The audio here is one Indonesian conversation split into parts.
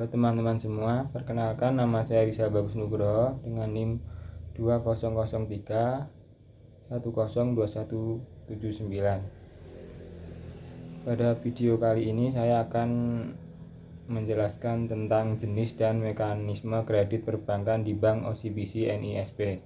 Halo teman-teman semua, perkenalkan nama saya Rizal Bagus Nugroho dengan NIM 2003 102179. Pada video kali ini saya akan menjelaskan tentang jenis dan mekanisme kredit perbankan di Bank OCBC NISP.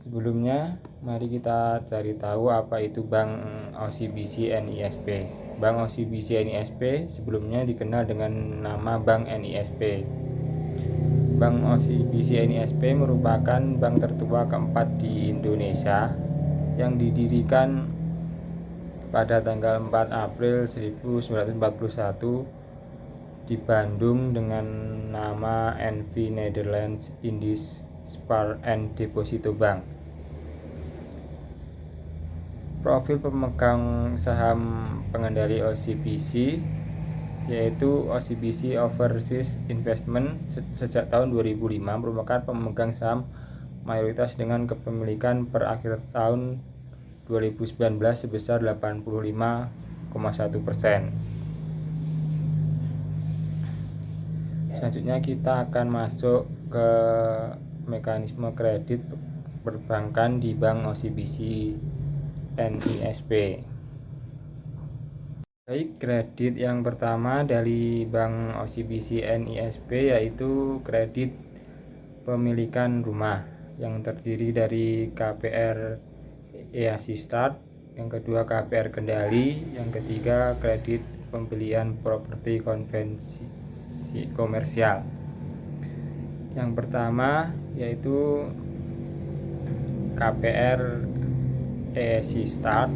Sebelumnya, mari kita cari tahu apa itu Bank OCBC NISP. Bank OCBC NISP sebelumnya dikenal dengan nama Bank NISP. Bank OCBC NISP merupakan bank tertua keempat di Indonesia yang didirikan pada tanggal 4 April 1941 di Bandung dengan nama NV Nederlands Indies Spaar and Deposito Bank. Profil pemegang saham pengendali OCBC yaitu OCBC Overseas Investment sejak tahun 2005 merupakan pemegang saham mayoritas dengan kepemilikan per akhir tahun 2019 sebesar 85,1%. Selanjutnya kita akan masuk ke mekanisme kredit perbankan di Bank OCBC NISP. Baik, kredit yang pertama dari Bank OCBC NISP yaitu kredit pemilikan rumah yang terdiri dari KPR EASI Start, yang kedua KPR Kendali, yang ketiga kredit pembelian properti konvensi komersial. Yang pertama yaitu KPR EASI Start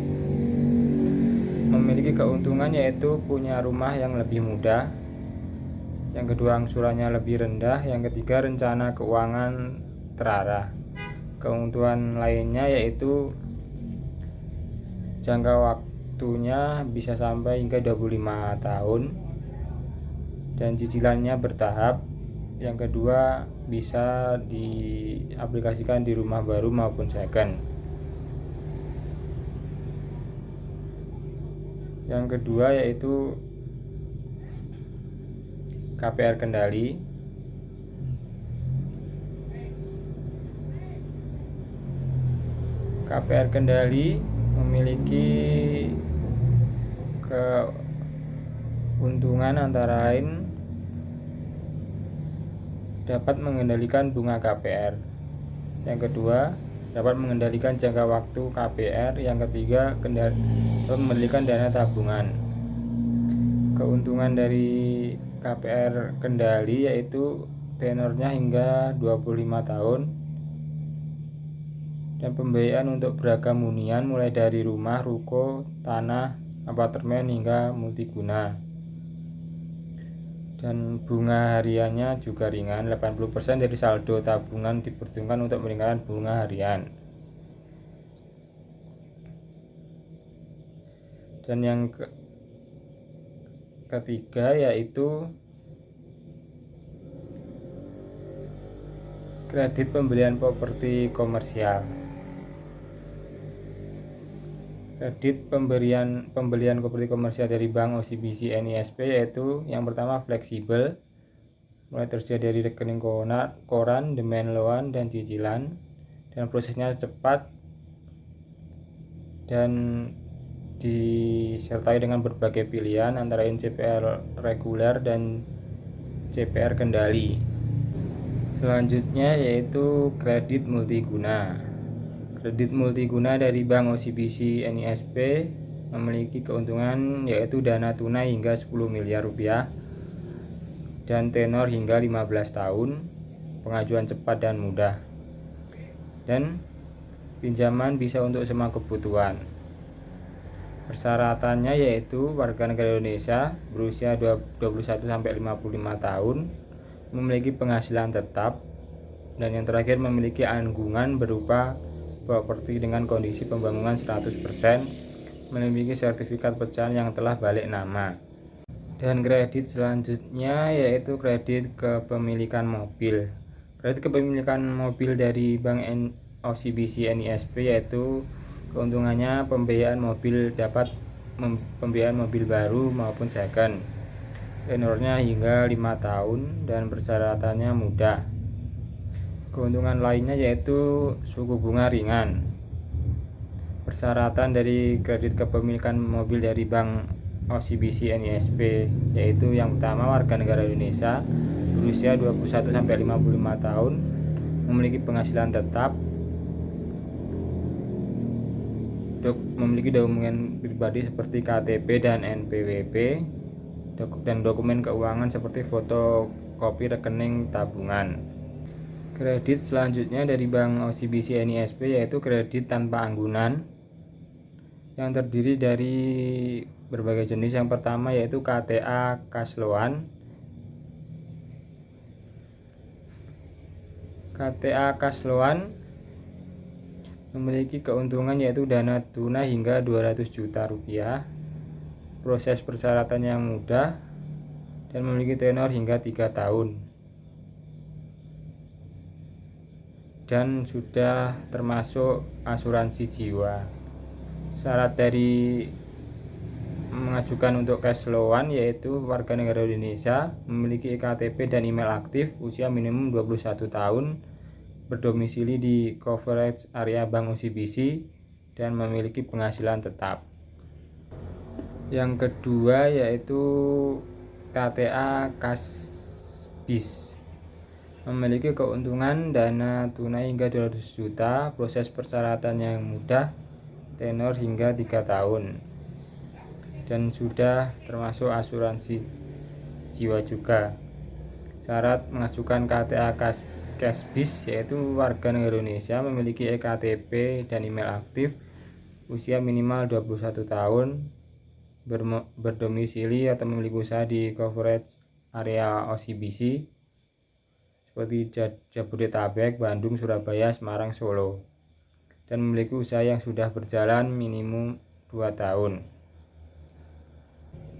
memiliki keuntungan yaitu punya rumah yang lebih mudah, yang kedua angsurannya lebih rendah, yang ketiga rencana keuangan terarah. Keuntungan lainnya yaitu jangka waktunya bisa sampai hingga 25 tahun dan cicilannya bertahap. Yang kedua bisa diaplikasikan di rumah baru maupun second. Yang kedua yaitu KPR Kendali. KPR Kendali memiliki keuntungan antara lain dapat mengendalikan bunga KPR. Yang kedua dapat mengendalikan jangka waktu KPR. Yang ketiga dapat mengendalikan dana tabungan. Keuntungan dari KPR Kendali yaitu tenornya hingga 25 tahun dan pembiayaan untuk beragam hunian mulai dari rumah, ruko, tanah, apartemen hingga multiguna. Dan bunga hariannya juga ringan, 80% dari saldo tabungan diperuntukkan untuk meningkatkan bunga harian. Dan yang ketiga yaitu kredit pembelian properti komersial. Kredit pembelian properti komersial dari Bank OCBC NISP yaitu yang pertama fleksibel, mulai tersedia dari rekening koran, demand loan, dan cicilan, dan prosesnya cepat dan disertai dengan berbagai pilihan antara lain CPR reguler dan CPR Kendali. Selanjutnya yaitu kredit multiguna. Kredit multiguna dari Bank OCBC NISP memiliki keuntungan yaitu dana tunai hingga 10 miliar rupiah dan tenor hingga 15 tahun, pengajuan cepat dan mudah, dan pinjaman bisa untuk semua kebutuhan. Persyaratannya yaitu warga negara Indonesia berusia 21-55 tahun, memiliki penghasilan tetap, dan yang terakhir memiliki anggungan berupa properti dengan kondisi pembangunan 100%, memiliki sertifikat pecahan yang telah balik nama. Dan kredit selanjutnya yaitu kredit kepemilikan mobil. Kredit kepemilikan mobil dari Bank OCBC NISP yaitu keuntungannya pembiayaan mobil dapat pembiayaan mobil baru maupun second. tenornya hingga 5 tahun dan persyaratannya mudah. Keuntungan lainnya yaitu suku bunga ringan. Persyaratan dari kredit kepemilikan mobil dari Bank OCBC NISP yaitu yang pertama, warga negara Indonesia berusia 21 sampai 55 tahun, memiliki penghasilan tetap, memiliki dokumen pribadi seperti KTP dan NPWP, dan dokumen keuangan seperti fotokopi rekening tabungan. Kredit selanjutnya dari Bank OCBC NISP yaitu kredit tanpa anggunan yang terdiri dari berbagai jenis. Yang pertama yaitu KTA Cash Loan. KTA Cash Loan memiliki keuntungan yaitu dana tunai hingga 200 juta rupiah, proses persyaratan yang mudah, dan memiliki tenor hingga 3 tahun, dan sudah termasuk asuransi jiwa. Syarat dari mengajukan untuk cash loan yaitu warga negara Indonesia, memiliki KTP dan email aktif, usia minimum 21 tahun, berdomisili di coverage area Bank OCBC, dan memiliki penghasilan tetap. Yang kedua yaitu KTA Cash Bis, memiliki keuntungan dana tunai hingga 200 juta, proses persyaratan yang mudah, tenor hingga 3 tahun, dan sudah termasuk asuransi jiwa juga. Syarat mengajukan KTA Cash Bis yaitu warga negara Indonesia, memiliki eKTP dan email aktif, usia minimal 21 tahun, berdomisili atau memiliki usaha di coverage area OCBC seperti Jabodetabek, Bandung, Surabaya, Semarang, Solo, dan memiliki usaha yang sudah berjalan minimum 2 tahun.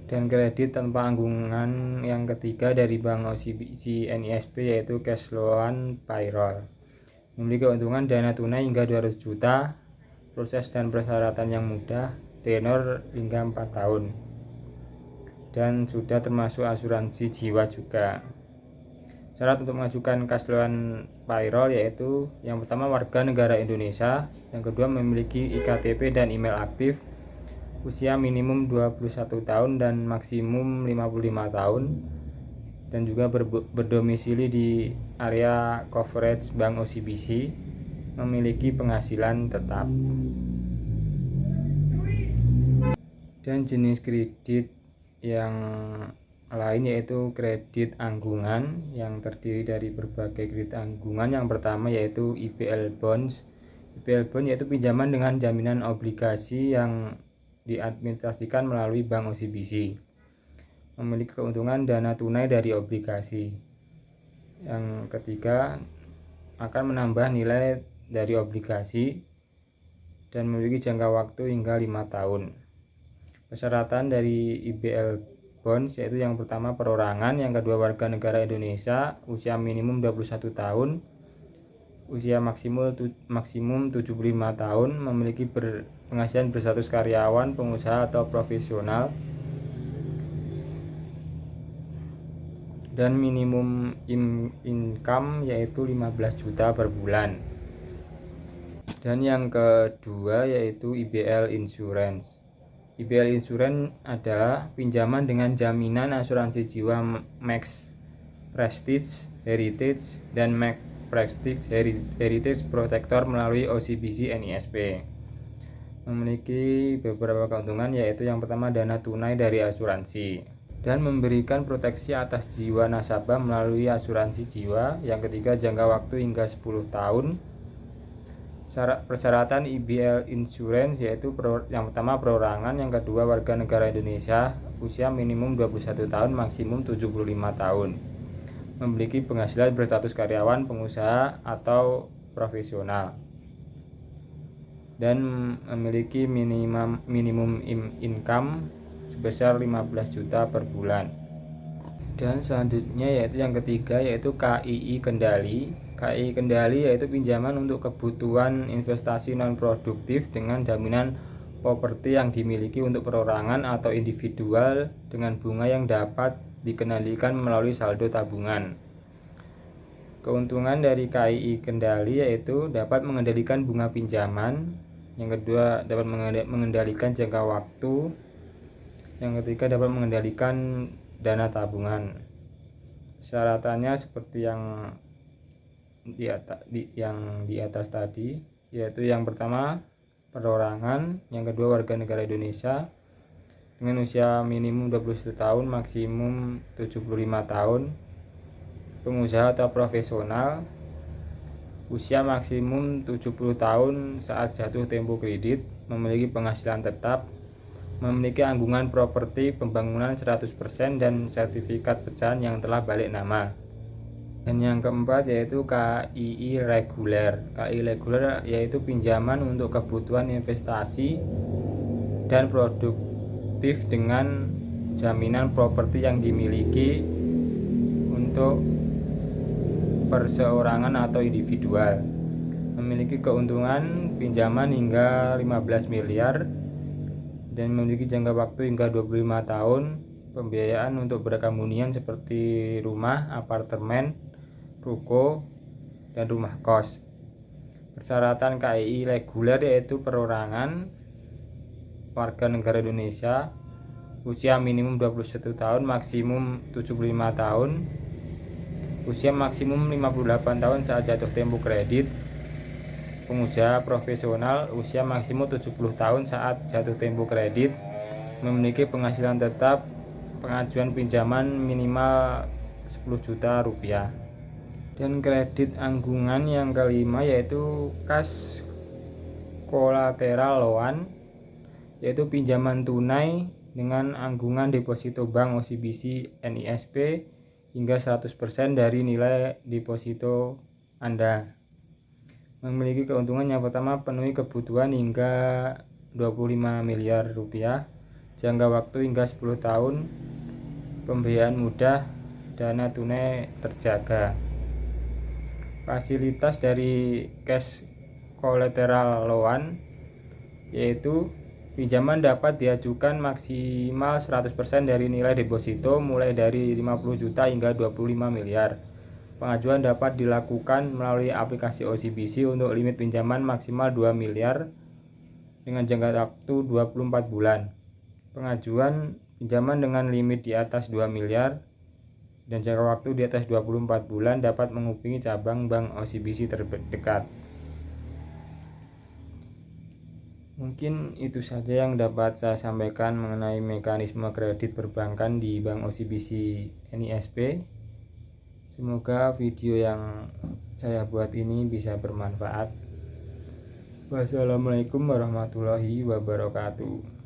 Dan kredit tanpa anggungan yang ketiga dari Bank OCBC NISP yaitu Cash Loan Payroll, memiliki keuntungan dana tunai hingga 200 juta, proses dan persyaratan yang mudah, tenor hingga 4 tahun, dan sudah termasuk asuransi jiwa juga. Syarat untuk mengajukan Cash Loan Payroll yaitu yang pertama, warga negara Indonesia, yang kedua, memiliki iktp dan email aktif, usia minimum 21 tahun dan maksimum 55 tahun, dan juga berdomisili di area coverage Bank OCBC, memiliki penghasilan tetap. Dan jenis kredit yang lain yaitu kredit anggungan yang terdiri dari berbagai kredit anggungan. Yang pertama yaitu IBL Bonds. IBL Bond yaitu pinjaman dengan jaminan obligasi yang diadministrasikan melalui Bank OCBC, memiliki keuntungan dana tunai dari obligasi. Yang ketiga, akan menambah nilai dari obligasi dan memiliki jangka waktu hingga 5 tahun. Persyaratan dari IBL Bonds yaitu yang pertama perorangan, yang kedua warga negara Indonesia, usia minimum 21 tahun, usia maksimum 75 tahun, memiliki penghasilan berstatus karyawan, pengusaha atau profesional, dan minimum income yaitu 15 juta per bulan. Dan yang kedua yaitu IBL Insurance. IBL Insurance adalah pinjaman dengan jaminan asuransi jiwa Max Prestige Heritage dan Max Prestige Heritage Protector melalui OCBC NISP. Memiliki beberapa keuntungan yaitu yang pertama, dana tunai dari asuransi dan memberikan proteksi atas jiwa nasabah melalui asuransi jiwa. Yang ketiga, jangka waktu hingga 10 tahun. Persyaratan IBL Insurance yaitu yang pertama perorangan, yang kedua warga negara Indonesia, usia minimum 21 tahun, maksimum 75 tahun, memiliki penghasilan berstatus karyawan, pengusaha atau profesional, dan memiliki minimum income sebesar 15 juta per bulan. Dan selanjutnya yaitu yang ketiga yaitu KII Kendali. KII Kendali yaitu pinjaman untuk kebutuhan investasi non produktif dengan jaminan properti yang dimiliki untuk perorangan atau individual dengan bunga yang dapat dikendalikan melalui saldo tabungan. Keuntungan dari KII Kendali yaitu dapat mengendalikan bunga pinjaman, yang kedua dapat mengendalikan jangka waktu, yang ketiga dapat mengendalikan dana tabungan. Syaratannya seperti yang di atas tadi, yaitu yang pertama perorangan, yang kedua warga negara Indonesia dengan usia minimum 21 tahun, maksimum 75 tahun, pengusaha atau profesional, usia maksimum 70 tahun saat jatuh tempo kredit, memiliki penghasilan tetap, memiliki anggungan properti pembangunan 100% dan sertifikat pecahan yang telah balik nama. Dan yang keempat yaitu KII reguler. KII reguler yaitu pinjaman untuk kebutuhan investasi dan produktif dengan jaminan properti yang dimiliki untuk perseorangan atau individual, memiliki keuntungan pinjaman hingga 15 miliar dan memiliki jangka waktu hingga 25 tahun. Pembiayaan untuk beragam hunian seperti rumah, apartemen, ruko, dan rumah kos. Persyaratan KII reguler yaitu perorangan, warga negara Indonesia, usia minimum 21 tahun, maksimum 75 tahun, usia maksimum 58 tahun saat jatuh tempo kredit, pengusaha profesional, usia maksimum 70 tahun saat jatuh tempo kredit, memiliki penghasilan tetap, pengajuan pinjaman minimal 10 juta rupiah. Dan kredit anggungan yang kelima yaitu cash collateral loan, yaitu pinjaman tunai dengan anggungan deposito bank OCBC NISP hingga 100% dari nilai deposito Anda. Memiliki keuntungan yang pertama, penuhi kebutuhan hingga 25 miliar rupiah, jangka waktu hingga 10 tahun, pembiayaan mudah, dana tunai terjaga. Fasilitas dari cash collateral loan yaitu pinjaman dapat diajukan maksimal 100% dari nilai deposito mulai dari 50 juta hingga 25 miliar. Pengajuan dapat dilakukan melalui aplikasi OCBC untuk limit pinjaman maksimal 2 miliar dengan jangka waktu 24 bulan. Pengajuan pinjaman dengan limit di atas 2 miliar dan jangka waktu di atas 24 bulan dapat menghubungi cabang bank OCBC terdekat. Mungkin itu saja yang dapat saya sampaikan mengenai mekanisme kredit perbankan di Bank OCBC NISP. Semoga video yang saya buat ini bisa bermanfaat. Wassalamualaikum warahmatullahi wabarakatuh.